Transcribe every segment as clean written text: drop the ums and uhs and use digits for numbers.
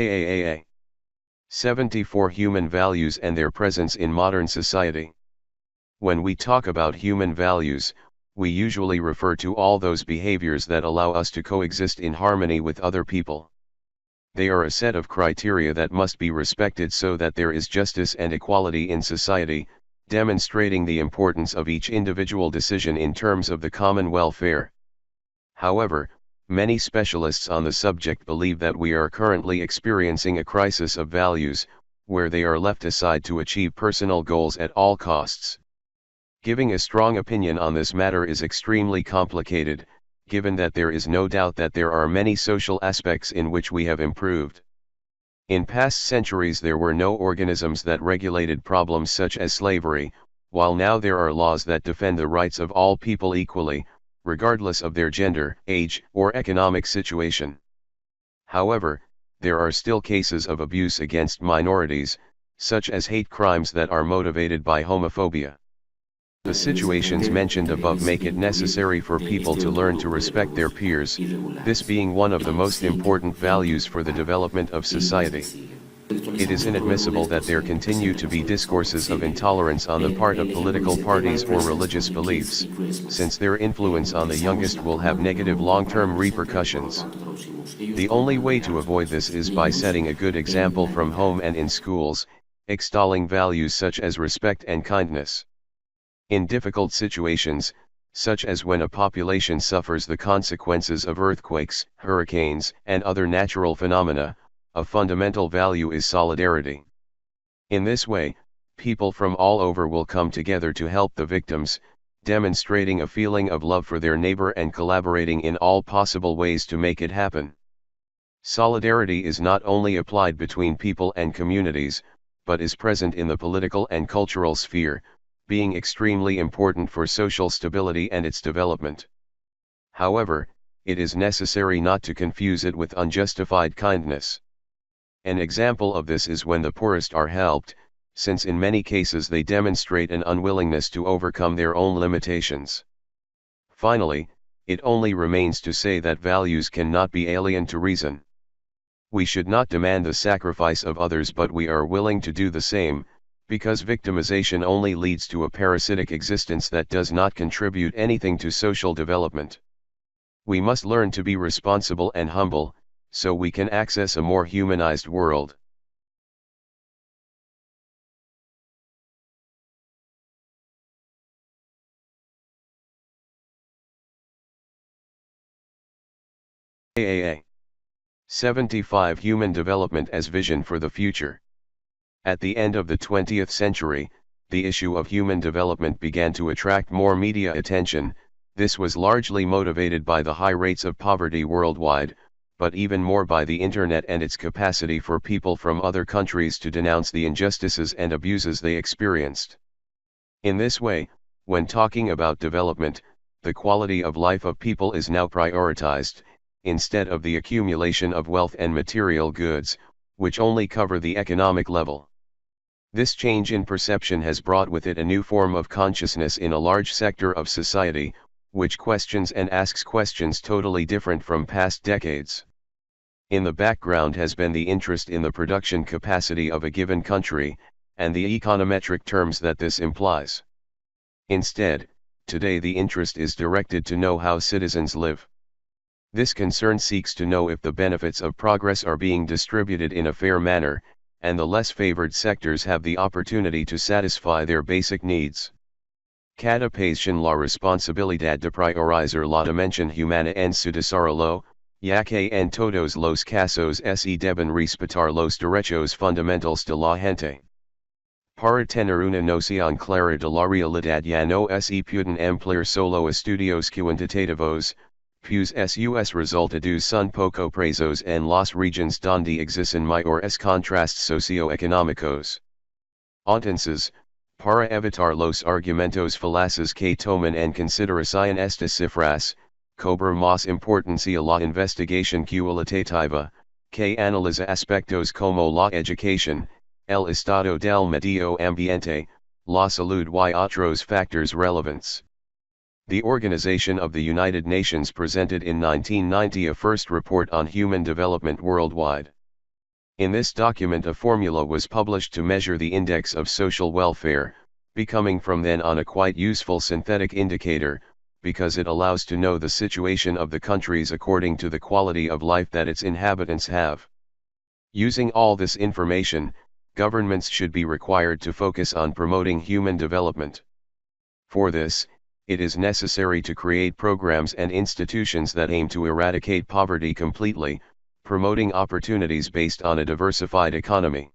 AAAA. 74 Human values and their presence in modern society. When we talk about human values, we usually refer to all those behaviors that allow us to coexist in harmony with other people. They are a set of criteria that must be respected so that there is justice and equality in society, demonstrating the importance of each individual decision in terms of the common welfare. However, many specialists on the subject believe that we are currently experiencing a crisis of values, where they are left aside to achieve personal goals at all costs. Giving a strong opinion on this matter is extremely complicated, given that there is no doubt that there are many social aspects in which we have improved. In past centuries there were no organisms that regulated problems such as slavery, while now there are laws that defend the rights of all people equally, regardless of their gender, age, or economic situation. However, there are still cases of abuse against minorities, such as hate crimes that are motivated by homophobia. The situations mentioned above make it necessary for people to learn to respect their peers, this being one of the most important values for the development of society. It is inadmissible that there continue to be discourses of intolerance on the part of political parties or religious beliefs, since their influence on the youngest will have negative long-term repercussions. The only way to avoid this is by setting a good example from home and in schools, extolling values such as respect and kindness. In difficult situations, such as when a population suffers the consequences of earthquakes, hurricanes, and other natural phenomena, a fundamental value is solidarity. In this way, people from all over will come together to help the victims, demonstrating a feeling of love for their neighbor and collaborating in all possible ways to make it happen. Solidarity is not only applied between people and communities, but is present in the political and cultural sphere, being extremely important for social stability and its development. However, it is necessary not to confuse it with unjustified kindness. An example of this is when the poorest are helped, since in many cases they demonstrate an unwillingness to overcome their own limitations. Finally, it only remains to say that values cannot be alien to reason. We should not demand the sacrifice of others, but we are willing to do the same, because victimization only leads to a parasitic existence that does not contribute anything to social development. We must learn to be responsible and humble, so we can access a more humanized world. AAA. 75 Human Development as Vision for the Future. At the end of the 20th century, the issue of human development began to attract more media attention. This was largely motivated by the high rates of poverty worldwide, but even more by the internet and its capacity for people from other countries to denounce the injustices and abuses they experienced. In this way, when talking about development, the quality of life of people is now prioritized, instead of the accumulation of wealth and material goods, which only cover the economic level. This change in perception has brought with it a new form of consciousness in a large sector of society, which questions and asks questions totally different from past decades. In the background has been the interest in the production capacity of a given country, and the econometric terms that this implies. Instead, today the interest is directed to know how citizens live. This concern seeks to know if the benefits of progress are being distributed in a fair manner, and the less favored sectors have the opportunity to satisfy their basic needs. Cada pasión la responsabilidad de priorizar la dimensión humana en su desarrollo, ya que en todos los casos se deben respetar los derechos fundamentales de la gente. Para tener una noción clara de la realidad ya no se pueden emplear solo estudios cuantitativos, pues sus resultados son poco precisos en las regiones donde existen mayores contrastes socioeconómicos. Entonces, para evitar los argumentos falaces que toman en consideración estas cifras, cobra más importancia la investigación cualitativa, que analiza aspectos como la educación, el estado del medio ambiente, la salud y otros factors relevantes. The Organization of the United Nations presented in 1990 a first report on human development worldwide. In this document a formula was published to measure the index of social welfare, becoming from then on a quite useful synthetic indicator, because it allows to know the situation of the countries according to the quality of life that its inhabitants have. Using all this information, governments should be required to focus on promoting human development. For this, it is necessary to create programs and institutions that aim to eradicate poverty completely, promoting opportunities based on a diversified economy.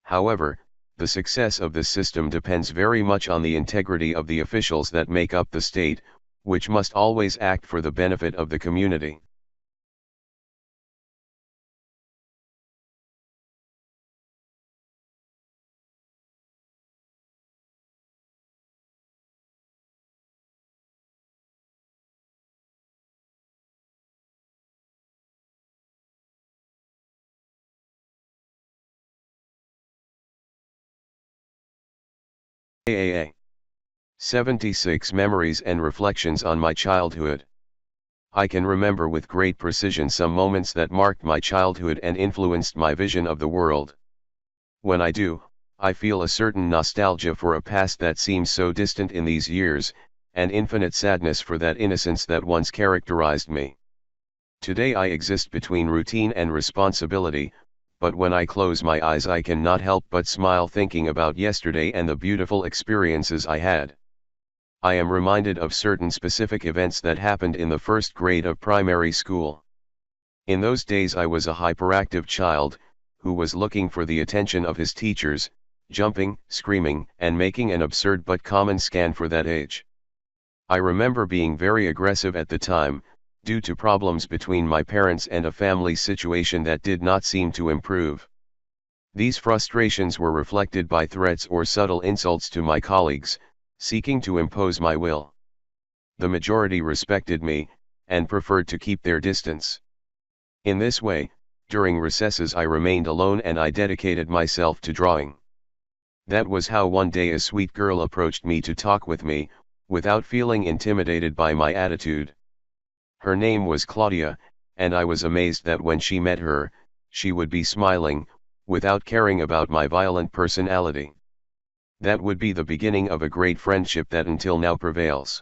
However, the success of this system depends very much on the integrity of the officials that make up the state, which must always act for the benefit of the community. AAA 76 Memories and Reflections on My Childhood. I can remember with great precision some moments that marked my childhood and influenced my vision of the world. When I do, I feel a certain nostalgia for a past that seems so distant in these years, and infinite sadness for that innocence that once characterized me. Today I exist between routine and responsibility, but when I close my eyes I cannot help but smile thinking about yesterday and the beautiful experiences I had. I am reminded of certain specific events that happened in the first grade of primary school. In those days I was a hyperactive child, who was looking for the attention of his teachers, jumping, screaming, and making an absurd but common scan for that age. I remember being very aggressive at the time, due to problems between my parents and a family situation that did not seem to improve. These frustrations were reflected by threats or subtle insults to my colleagues, seeking to impose my will. The majority respected me, and preferred to keep their distance. In this way, during recesses I remained alone and I dedicated myself to drawing. That was how one day a sweet girl approached me to talk with me, without feeling intimidated by my attitude. Her name was Claudia, and I was amazed that when she met her, she would be smiling, without caring about my violent personality. That would be the beginning of a great friendship that until now prevails.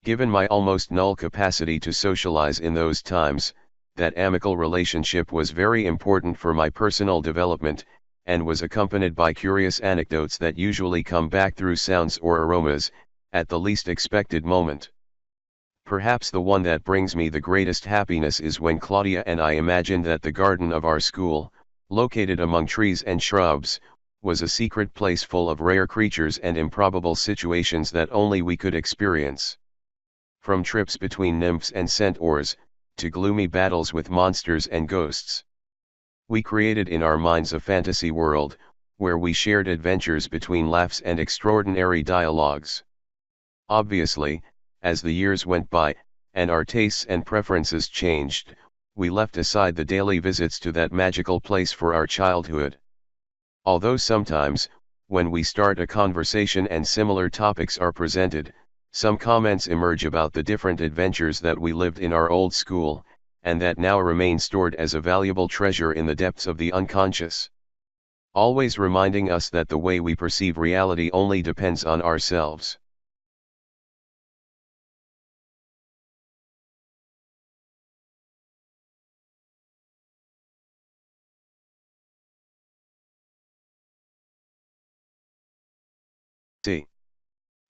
Given my almost null capacity to socialize in those times, that amicable relationship was very important for my personal development, and was accompanied by curious anecdotes that usually come back through sounds or aromas, at the least expected moment. Perhaps the one that brings me the greatest happiness is when Claudia and I imagined that the garden of our school, located among trees and shrubs, was a secret place full of rare creatures and improbable situations that only we could experience. From trips between nymphs and centaurs, to gloomy battles with monsters and ghosts. We created in our minds a fantasy world, where we shared adventures between laughs and extraordinary dialogues. Obviously, as the years went by, and our tastes and preferences changed, we left aside the daily visits to that magical place for our childhood. Although sometimes, when we start a conversation and similar topics are presented, some comments emerge about the different adventures that we lived in our old school, and that now remain stored as a valuable treasure in the depths of the unconscious. Always reminding us that the way we perceive reality only depends on ourselves. C.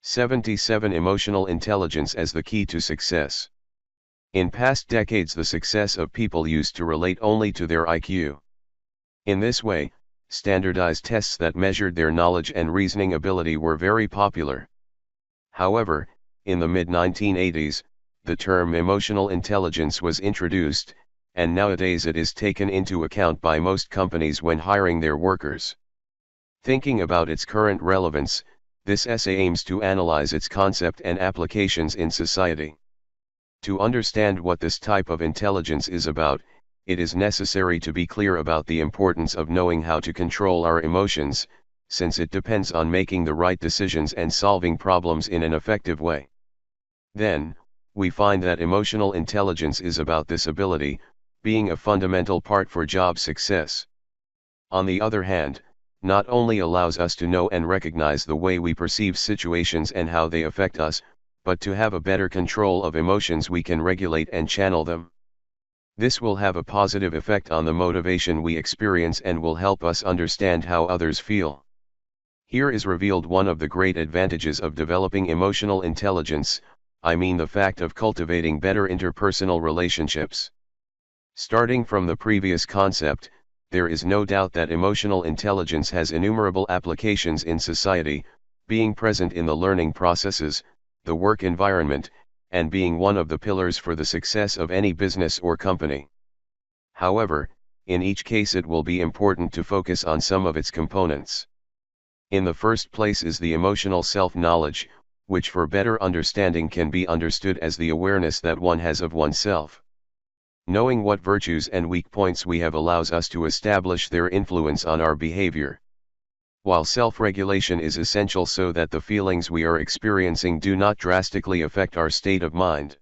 77 Emotional intelligence as the key to success. In past decades the success of people used to relate only to their IQ. In this way, standardized tests that measured their knowledge and reasoning ability were very popular. However, in the mid-1980s, the term emotional intelligence was introduced, and nowadays it is taken into account by most companies when hiring their workers. Thinking about its current relevance, this essay aims to analyze its concept and applications in society. To understand what this type of intelligence is about, it is necessary to be clear about the importance of knowing how to control our emotions, since it depends on making the right decisions and solving problems in an effective way. Then, we find that emotional intelligence is about this ability, being a fundamental part for job success. On the other hand, not only allows us to know and recognize the way we perceive situations and how they affect us, but to have a better control of emotions we can regulate and channel them. This will have a positive effect on the motivation we experience and will help us understand how others feel. Here is revealed one of the great advantages of developing emotional intelligence, I mean the fact of cultivating better interpersonal relationships. Starting from the previous concept, there is no doubt that emotional intelligence has innumerable applications in society, being present in the learning processes, the work environment, and being one of the pillars for the success of any business or company. However, in each case it will be important to focus on some of its components. In the first place is the emotional self-knowledge, which for better understanding can be understood as the awareness that one has of oneself. Knowing what virtues and weak points we have allows us to establish their influence on our behavior. While self-regulation is essential so that the feelings we are experiencing do not drastically affect our state of mind.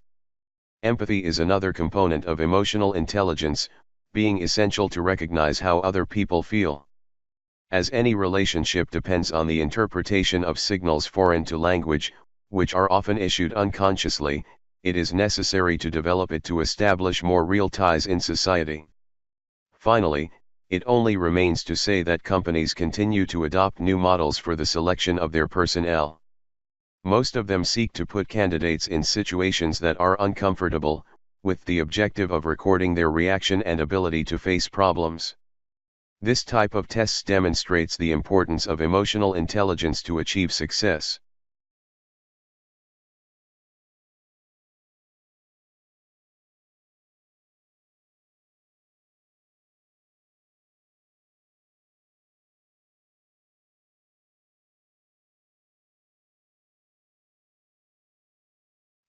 Empathy is another component of emotional intelligence, being essential to recognize how other people feel. As any relationship depends on the interpretation of signals foreign to language, which are often issued unconsciously, it is necessary to develop it to establish more real ties in society. Finally, it only remains to say that companies continue to adopt new models for the selection of their personnel. Most of them seek to put candidates in situations that are uncomfortable, with the objective of recording their reaction and ability to face problems. This type of tests demonstrates the importance of emotional intelligence to achieve success.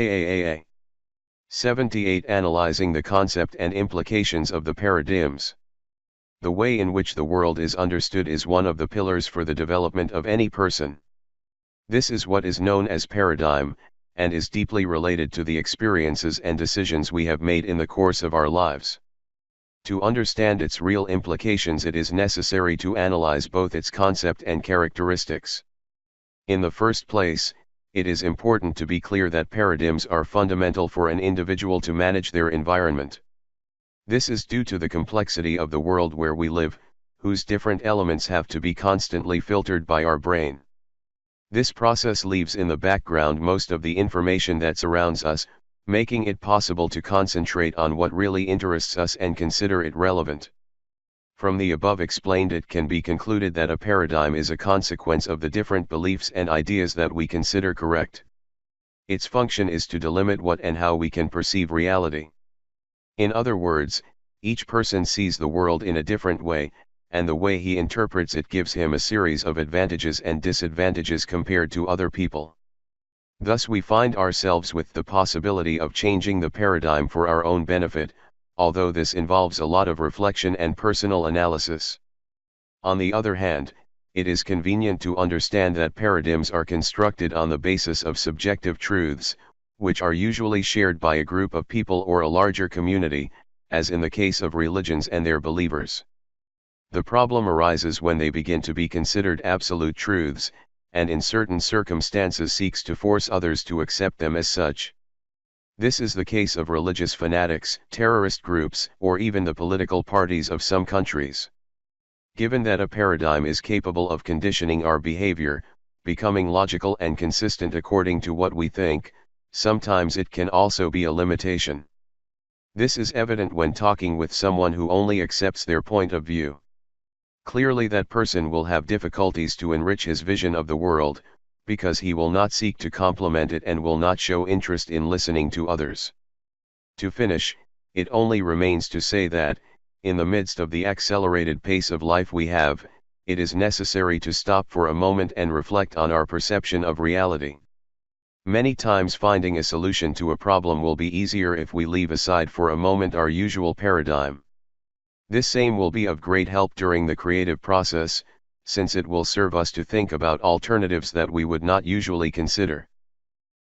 AAAA 78 Analyzing the concept and implications of the paradigms. The way in which the world is understood is one of the pillars for the development of any person. This is what is known as paradigm, and is deeply related to the experiences and decisions we have made in the course of our lives. To understand its real implications, it is necessary to analyze both its concept and characteristics. In the first place, it is important to be clear that paradigms are fundamental for an individual to manage their environment. This is due to the complexity of the world where we live, whose different elements have to be constantly filtered by our brain. This process leaves in the background most of the information that surrounds us, making it possible to concentrate on what really interests us and consider it relevant. From the above explained, it can be concluded that a paradigm is a consequence of the different beliefs and ideas that we consider correct. Its function is to delimit what and how we can perceive reality. In other words, each person sees the world in a different way, and the way he interprets it gives him a series of advantages and disadvantages compared to other people. Thus we find ourselves with the possibility of changing the paradigm for our own benefit, although this involves a lot of reflection and personal analysis. On the other hand, it is convenient to understand that paradigms are constructed on the basis of subjective truths, which are usually shared by a group of people or a larger community, as in the case of religions and their believers. The problem arises when they begin to be considered absolute truths, and in certain circumstances seeks to force others to accept them as such. This is the case of religious fanatics, terrorist groups, or even the political parties of some countries. Given that a paradigm is capable of conditioning our behavior, becoming logical and consistent according to what we think, sometimes it can also be a limitation. This is evident when talking with someone who only accepts their point of view. Clearly that person will have difficulties to enrich his vision of the world, because he will not seek to complement it and will not show interest in listening to others. To finish, it only remains to say that, in the midst of the accelerated pace of life we have, it is necessary to stop for a moment and reflect on our perception of reality. Many times finding a solution to a problem will be easier if we leave aside for a moment our usual paradigm. This same will be of great help during the creative process, since it will serve us to think about alternatives that we would not usually consider.